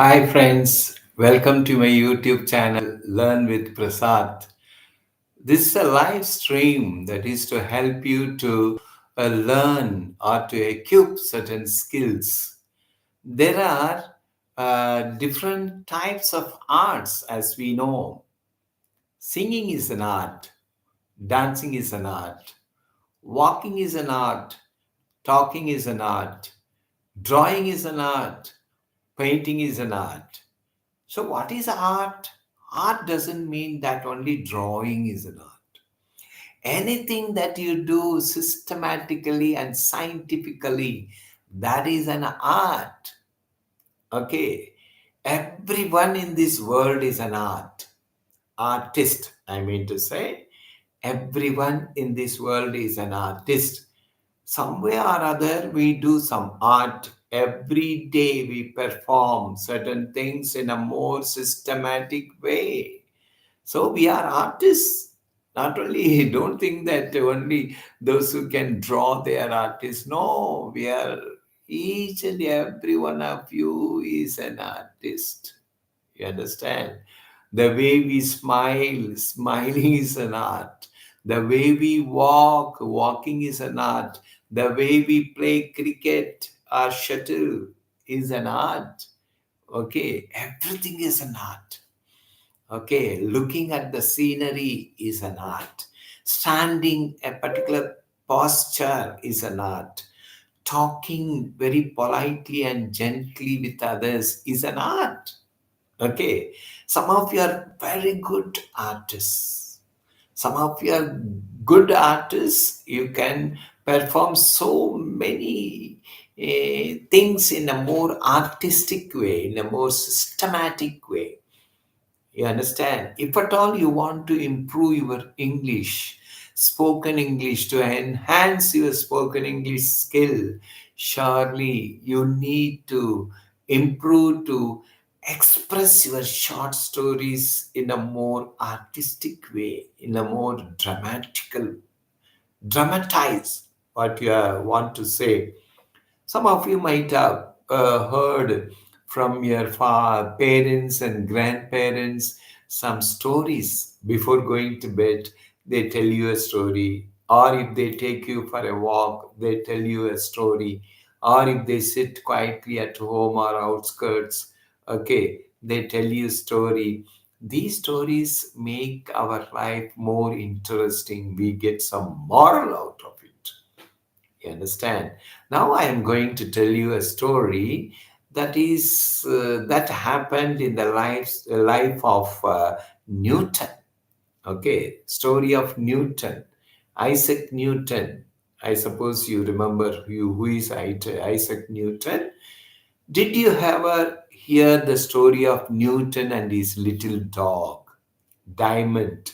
Hi, friends. Welcome to my YouTube channel, Learn with Prasad. This is a live stream that is to help you to learn or to equip certain skills. There are different types of arts, as we know. Singing is an art, dancing is an art, walking is an art, talking is an art, drawing is an art, painting is an art. So, what is art? Art doesn't mean that only drawing is an art. Anything that you do systematically and scientifically, that is an art. Okay. Everyone in this world is an artist, I mean to say. Everyone in this world is an artist. Some way or other, we do some art. Every day we perform certain things in a more systematic way. So we are artists. Not only, don't think that only those who can draw, they are artists. No, we are, each and every one of you is an artist. You understand? The way we smile, smiling is an art. The way we walk, walking is an art. The way we play cricket or shuttle is an art. Okay, everything is an art. Okay, looking at the scenery is an art. Standing a particular posture is an art. Talking very politely and gently with others is an art. Okay, some of you are very good artists. Some of you are good artists. You can perform so many things in a more artistic way, in a more systematic way. You understand? If at all you want to improve your English, spoken English, to enhance your spoken English skill, surely you need to improve to express your short stories in a more artistic way, in a more dramatize what you want to say. Some of you might have heard from your parents and grandparents some stories before going to bed. They tell you a story, or if they take you for a walk, they tell you a story, or if they sit quietly at home or outskirts, okay, they tell you story. These stories make our life more interesting. We get some moral out of it. You understand? Now I am going to tell you a story that happened in the life of Newton. Okay, story of Newton, Isaac Newton. I suppose you remember who is Isaac Newton. Did you ever hear the story of Newton and his little dog, Diamond?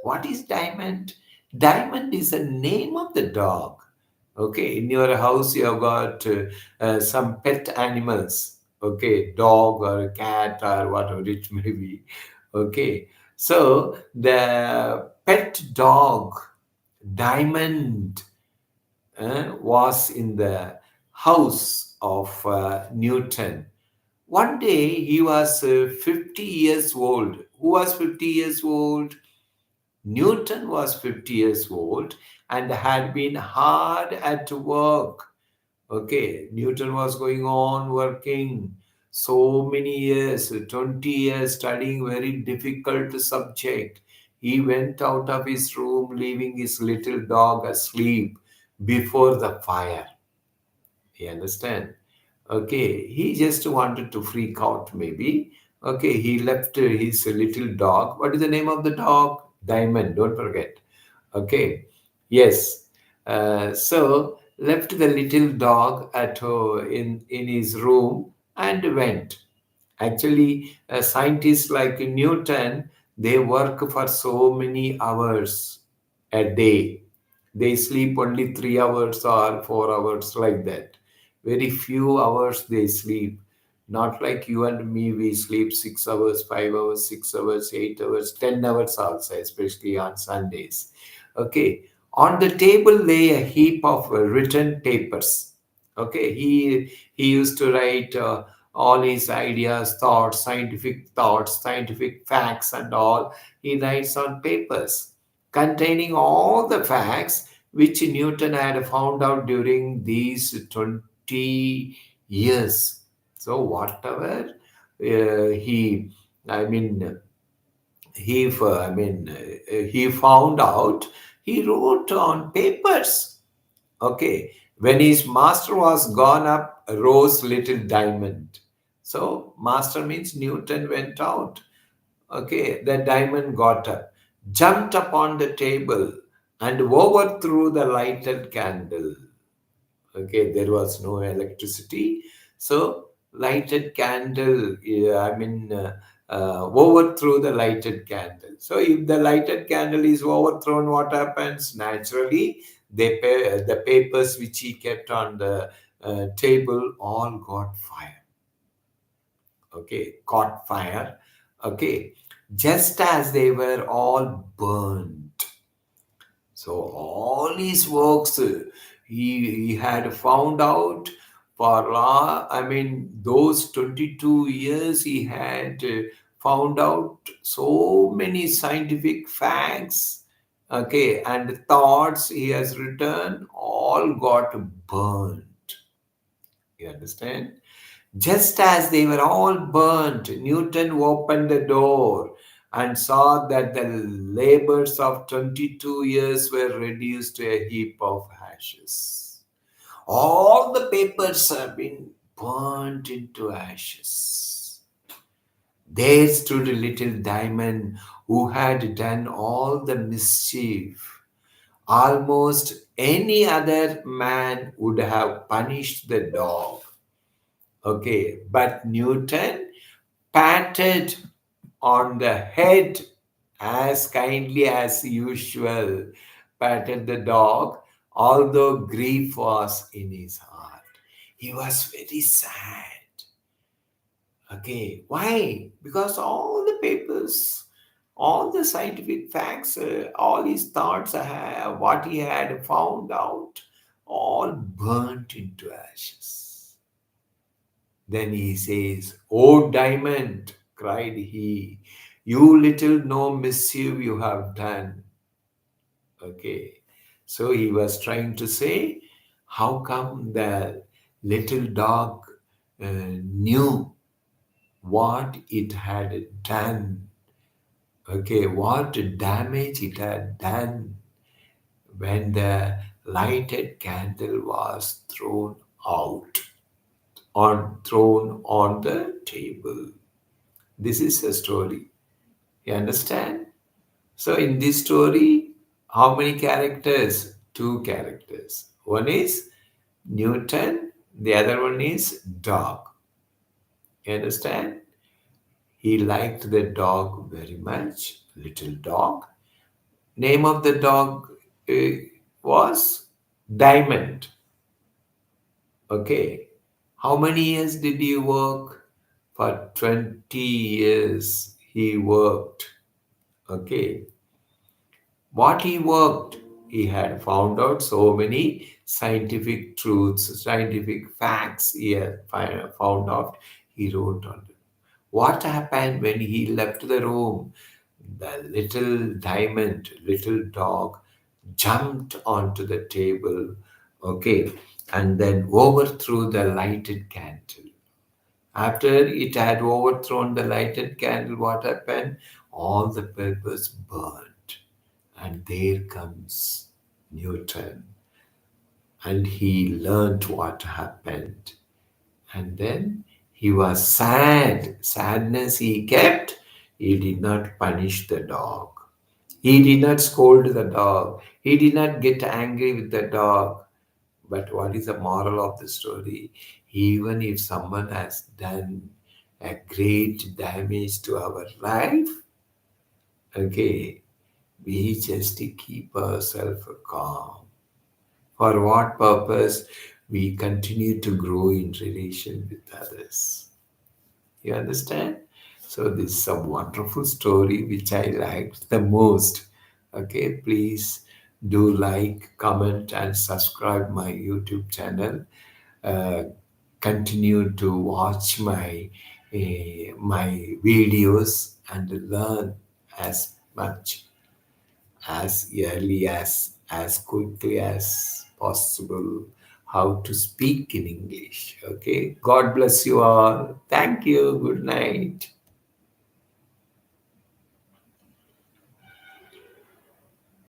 What is Diamond? Diamond is the name of the dog. Okay, in your house you have got some pet animals. Okay, dog or a cat or whatever it may be. Okay, so the pet dog Diamond was in the house of Newton. One day he was 50 years old. Who was 50 years old? Newton was 50 years old and had been hard at work. Okay, Newton was going on working so many years, 20 years, studying very difficult subject. He went out of his room, leaving his little dog asleep before the fire. You understand? Okay, he just wanted to freak out, maybe. Okay, he left his little dog. What is the name of the dog? Diamond, don't forget. Okay, yes. So left the little dog at in his room and went. Actually, scientists like Newton, they work for so many hours a day. They sleep only 3 hours or 4 hours, like that. Very few hours they sleep. Not like you and me, we sleep 6 hours, 5 hours, 6 hours, 8 hours, 10 hours also, especially on Sundays. Okay. On the table lay a heap of written papers. Okay. He used to write all his ideas, thoughts, scientific facts, and all. He writes on papers containing all the facts which Newton had found out during these 20 years. So, whatever he, I mean, he found out, he wrote on papers. Okay. When his master was gone up, rose little diamond. So, master means Newton went out. Okay. The diamond got up, jumped upon the table, and overthrew the lighted candle. Okay. There was no electricity. So, lighted candle, overthrew the lighted candle. So, if the lighted candle is overthrown, what happens? Naturally, the papers which he kept on the table all got fire. Okay, caught fire. Okay, just as they were all burned. So all his works he had found out for those 22 years he had found out so many scientific facts, okay, and thoughts he has written all got burnt. You understand? Just as they were all burnt, Newton opened the door and saw that the labors of 22 years were reduced to a heap of ashes. All the papers have been burnt into ashes. There stood a little diamond who had done all the mischief. Almost any other man would have punished the dog. Okay, but Newton patted on the head as kindly as usual, patted the dog, although grief was in his heart. He was very sad. Okay, why? Because all the papers, all the scientific facts, all his thoughts, what he had found out, all burnt into ashes. Then he says, "O diamond," cried he, "you little know mischief you have done." Okay. So he was trying to say, how come the little dog knew what it had done? Okay, what damage it had done when the lighted candle was thrown on the table. This is a story. You understand? So in this story, how many characters? Two characters. One is Newton, the other one is dog. You understand? He liked the dog very much, little dog. Name of the dog uh, was Diamond. Okay. How many years did he work? For 20 years he worked. Okay. What he worked, he had found out so many scientific truths, scientific facts he had found out. He wrote on it. What happened when he left the room? The little diamond, little dog, jumped onto the table, okay, and then overthrew the lighted candle. After it had overthrown the lighted candle, what happened? All the papers burned. And there comes Newton. And he learned what happened. And then he was sad. Sadness he kept. He did not punish the dog. He did not scold the dog. He did not get angry with the dog. But what is the moral of the story? Even if someone has done a great damage to our life, okay, we just keep ourselves calm. For what purpose? We continue to grow in relation with others. You understand? So this is a wonderful story which I liked the most. Okay, please do like, comment, and subscribe my YouTube channel. Uh, continue to watch my videos and learn as much as early as quickly as possible how to speak in English. Okay. God bless you all. Thank you. Good night.